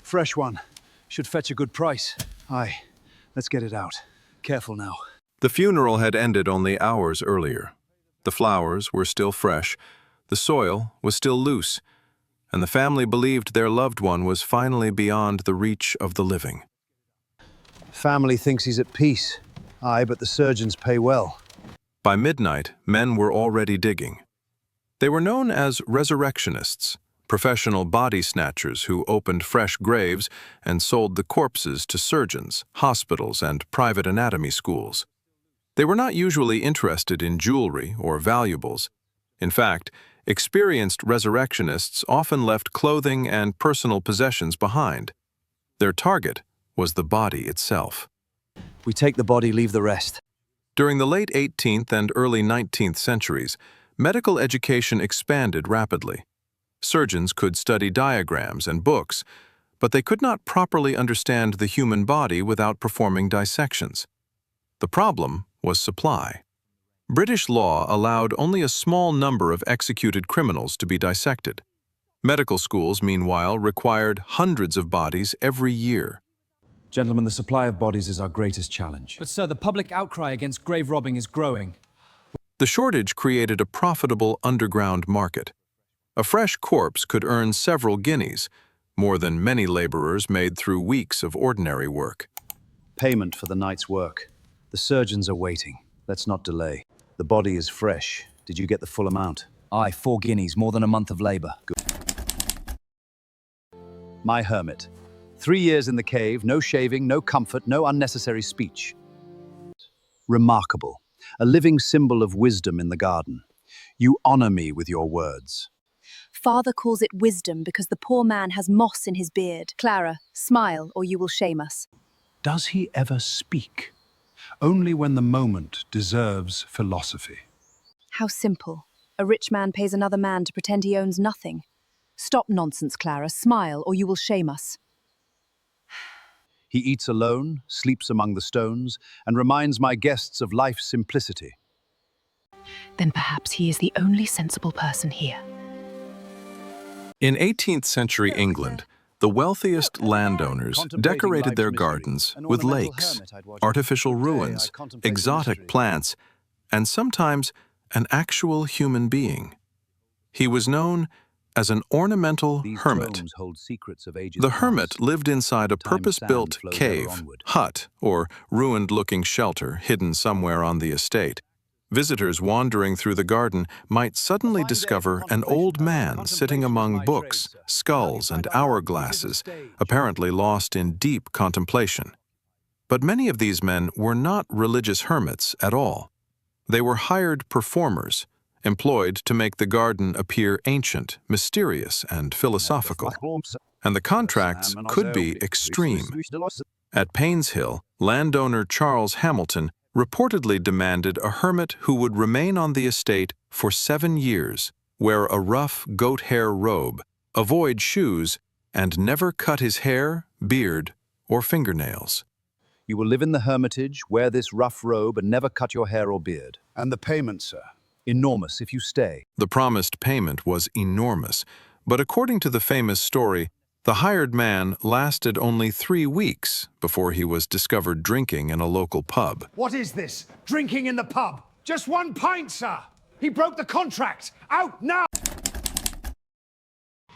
Fresh one. Should fetch a good price. Aye, let's get it out. Careful now. The funeral had ended only hours earlier. The flowers were still fresh, the soil was still loose, and the family believed their loved one was finally beyond the reach of the living. Family thinks he's at peace. Aye, but the surgeons pay well. By midnight, men were already digging. They were known as resurrectionists, professional body snatchers who opened fresh graves and sold the corpses to surgeons, hospitals, and private anatomy schools. They were not usually interested in jewelry or valuables. In fact, experienced resurrectionists often left clothing and personal possessions behind. Their target was the body itself. We take the body, leave the rest. During the late 18th and early 19th centuries, medical education expanded rapidly. Surgeons could study diagrams and books, but they could not properly understand the human body without performing dissections. The problem was supply. British law allowed only a small number of executed criminals to be dissected. Medical schools, meanwhile, required hundreds of bodies every year. Gentlemen, the supply of bodies is our greatest challenge. But sir, the public outcry against grave robbing is growing. The shortage created a profitable underground market. A fresh corpse could earn several guineas, more than many laborers made through weeks of ordinary work. Payment for the night's work. The surgeons are waiting. Let's not delay. The body is fresh. Did you get the full amount? Aye, 4 guineas, more than a month of labor. Good. My hermit. 3 years in the cave, no shaving, no comfort, no unnecessary speech. Remarkable. A living symbol of wisdom in the garden. You honor me with your words. Father calls it wisdom because the poor man has moss in his beard. Clara, smile or you will shame us. Does he ever speak? Only when the moment deserves philosophy. How simple. A rich man pays another man to pretend he owns nothing. Stop nonsense, Clara. Smile or you will shame us. He eats alone, sleeps among the stones, and reminds my guests of life's simplicity. Then perhaps he is the only sensible person here. In 18th century England, the wealthiest landowners decorated their gardens with lakes, artificial ruins, exotic plants, and sometimes an actual human being. He was known as an ornamental hermit. The hermit lived inside a purpose-built cave, hut, or ruined-looking shelter hidden somewhere on the estate. Visitors wandering through the garden might suddenly discover an old man sitting among books, skulls, and hourglasses, apparently lost in deep contemplation. But many of these men were not religious hermits at all. They were hired performers, employed to make the garden appear ancient, mysterious, and philosophical. And the contracts could be extreme. At Painshill, landowner Charles Hamilton reportedly demanded a hermit who would remain on the estate for 7 years, wear a rough goat hair robe, avoid shoes, and never cut his hair, beard, or fingernails. You will live in the hermitage, wear this rough robe, and never cut your hair or beard. And the payment, sir? Enormous if you stay. The promised payment was enormous, but according to the famous story, the hired man lasted only 3 weeks before he was discovered drinking in a local pub. What is this? Drinking in the pub? Just 1 pint, sir! He broke the contract! Out now!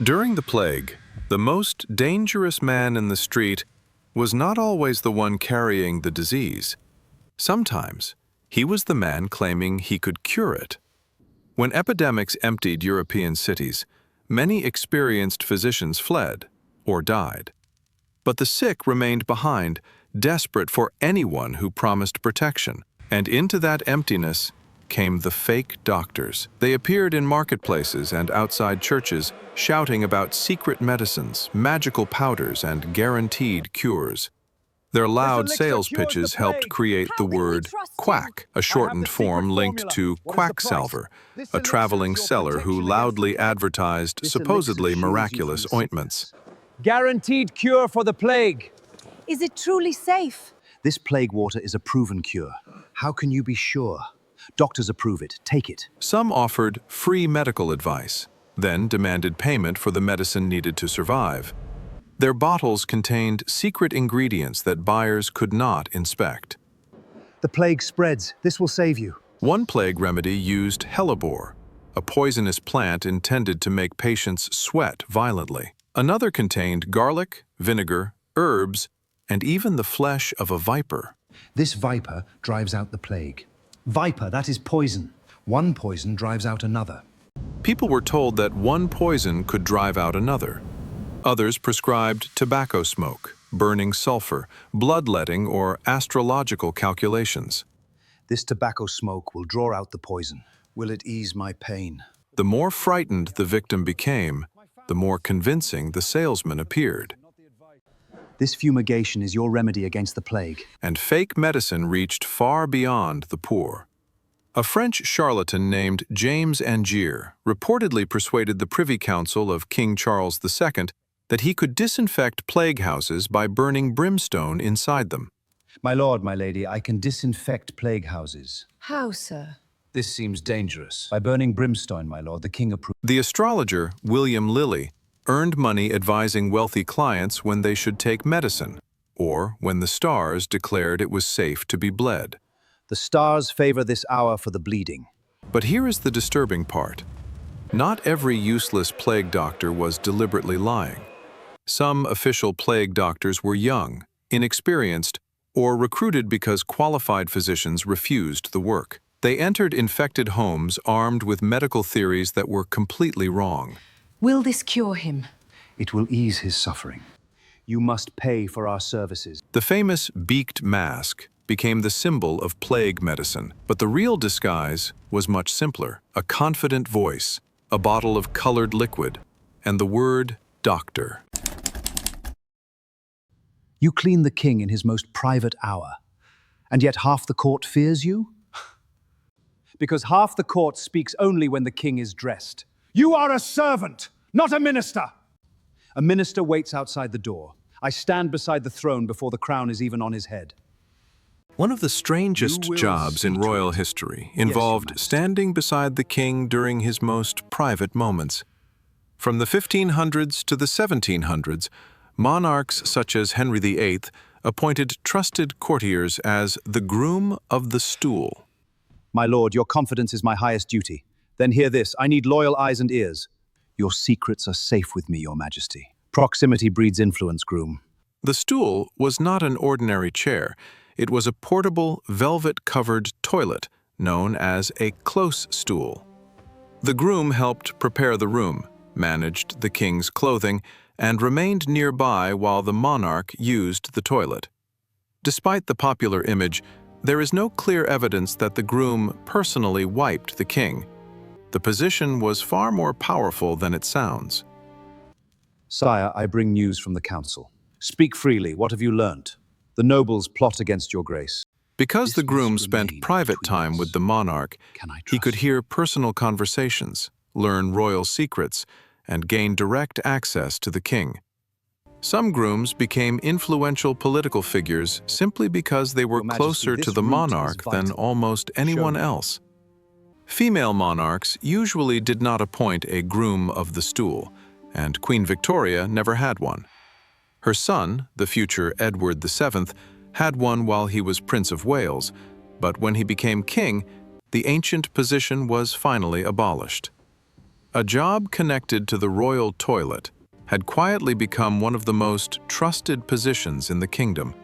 During the plague, the most dangerous man in the street was not always the one carrying the disease. Sometimes, he was the man claiming he could cure it. When epidemics emptied European cities, many experienced physicians fled or died. But the sick remained behind, desperate for anyone who promised protection. And into that emptiness came the fake doctors. They appeared in marketplaces and outside churches, shouting about secret medicines, magical powders, and guaranteed cures. Their loud sales pitches helped create the word quack, a shortened form linked to quacksalver, a traveling seller who loudly advertised supposedly miraculous ointments. Guaranteed cure for the plague. Is it truly safe? This plague water is a proven cure. How can you be sure? Doctors approve it. Take it. Some offered free medical advice, then demanded payment for the medicine needed to survive. Their bottles contained secret ingredients that buyers could not inspect. The plague spreads. This will save you. One plague remedy used hellebore, a poisonous plant intended to make patients sweat violently. Another contained garlic, vinegar, herbs, and even the flesh of a viper. This viper drives out the plague. Viper, that is poison. One poison drives out another. People were told that one poison could drive out another. Others prescribed tobacco smoke, burning sulfur, bloodletting, or astrological calculations. This tobacco smoke will draw out the poison. Will it ease my pain? The more frightened the victim became, the more convincing the salesman appeared. This fumigation is your remedy against the plague. And fake medicine reached far beyond the poor. A French charlatan named James Angier reportedly persuaded the Privy Council of King Charles II that he could disinfect plague houses by burning brimstone inside them. My lord, my lady, I can disinfect plague houses. How, sir? This seems dangerous. By burning brimstone, my lord, the king approved. The astrologer, William Lilly, earned money advising wealthy clients when they should take medicine, or when the stars declared it was safe to be bled. The stars favor this hour for the bleeding. But here is the disturbing part. Not every useless plague doctor was deliberately lying. Some official plague doctors were young, inexperienced, or recruited because qualified physicians refused the work. They entered infected homes armed with medical theories that were completely wrong. Will this cure him? It will ease his suffering. You must pay for our services. The famous beaked mask became the symbol of plague medicine, but the real disguise was much simpler. A confident voice, a bottle of colored liquid, and the word doctor. You clean the king in his most private hour, and yet half the court fears you? Because half the court speaks only when the king is dressed. You are a servant, not a minister. A minister waits outside the door. I stand beside the throne before the crown is even on his head. One of the strangest jobs in royal history involved standing beside the king during his most private moments. From the 1500s to the 1700s, monarchs such as Henry VIII appointed trusted courtiers as the Groom of the Stool. My lord, your confidence is my highest duty. Then hear this, I need loyal eyes and ears. Your secrets are safe with me, your majesty. Proximity breeds influence, groom. The stool was not an ordinary chair. It was a portable, velvet-covered toilet known as a close stool. The groom helped prepare the room, managed the king's clothing, and remained nearby while the monarch used the toilet. Despite the popular image, there is no clear evidence that the groom personally wiped the king. The position was far more powerful than it sounds. Sire, I bring news from the council. Speak freely, what have you learnt? The nobles plot against your grace. Because the groom spent private time with the monarch, he could hear personal conversations, learn royal secrets, and gain direct access to the king. Some grooms became influential political figures simply because they were closer to the monarch than almost anyone else. Female monarchs usually did not appoint a groom of the stool, and Queen Victoria never had one. Her son, the future Edward VII, had one while he was Prince of Wales, but when he became king, the ancient position was finally abolished. A job connected to the royal toilet had quietly become one of the most trusted positions in the kingdom.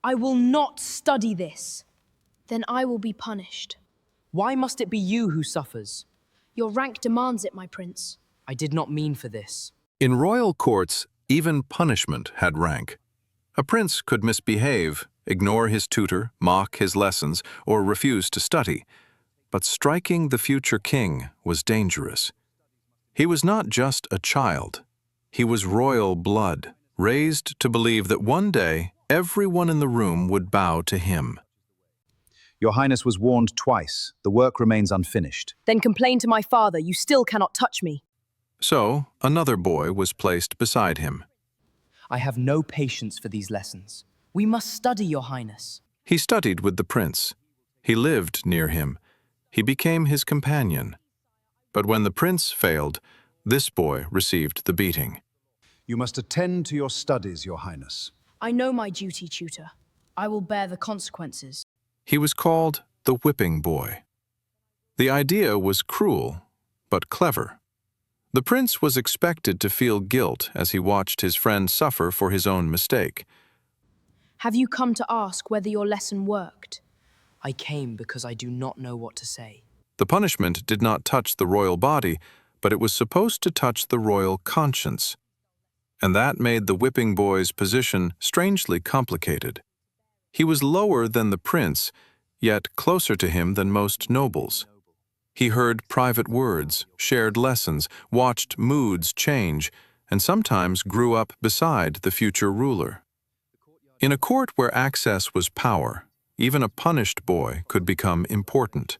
I will not study this. Then I will be punished. Why must it be you who suffers? Your rank demands it, my prince. I did not mean for this. In royal courts, even punishment had rank. A prince could misbehave, ignore his tutor, mock his lessons, or refuse to study. But striking the future king was dangerous. He was not just a child. He was royal blood, raised to believe that one day everyone in the room would bow to him. Your Highness was warned twice. The work remains unfinished. Then complain to my father. You still cannot touch me. So, another boy was placed beside him. I have no patience for these lessons. We must study, Your Highness. He studied with the prince. He lived near him. He became his companion. But when the prince failed, this boy received the beating. You must attend to your studies, Your Highness. I know my duty, tutor. I will bear the consequences. He was called the whipping boy. The idea was cruel, but clever. The prince was expected to feel guilt as he watched his friend suffer for his own mistake. Have you come to ask whether your lesson worked? I came because I do not know what to say. The punishment did not touch the royal body, but it was supposed to touch the royal conscience. And that made the whipping boy's position strangely complicated. He was lower than the prince, yet closer to him than most nobles. He heard private words, shared lessons, watched moods change, and sometimes grew up beside the future ruler. In a court where access was power, even a punished boy could become important.